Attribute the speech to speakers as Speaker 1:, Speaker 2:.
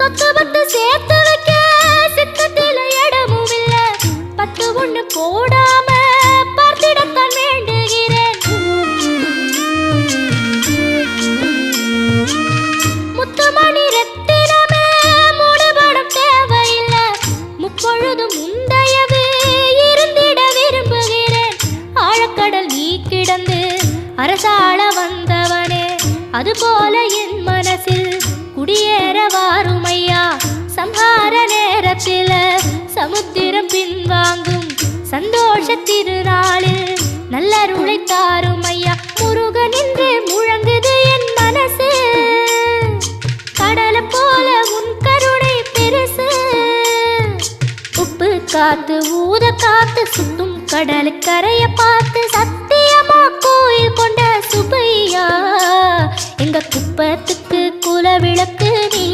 Speaker 1: சொத்து பத்து சேர்த்து வைக்க சித்தத்தில இடமும் இல்ல. 10 ஒண்ணு போடாம பார்த்திடத்தான் வேண்டுகிறேன். முத்துமணி ரத்தினமே மூடுபடம் தேவையில்லை. முப்பொழுதும் முந்தையவே இருந்திட விரும்புகிறேன். ஆழக்கடல் நீ கிடந்து அரசாள வந்தவனே, அதுபோல என் மனசில் குடியேற வாருமையா. சம்ஹார நேரத்தில் சமுத்திரம் பின்வாங்கும் சந்தோஷ திருநாளில் நல்லருளை தாருமையா. முருகன் என்று முழங்குது என் மனசு, கடலை போல உன் கருணை பெருசு. உப்பு காத்து ஊத காத்து சுத்தும் கடலு கரைய பார்த்து சத்தியமா கோயில் கொண்ட சுபையா. எங்க குப்பத்துக்கு குல விளக்கு நீ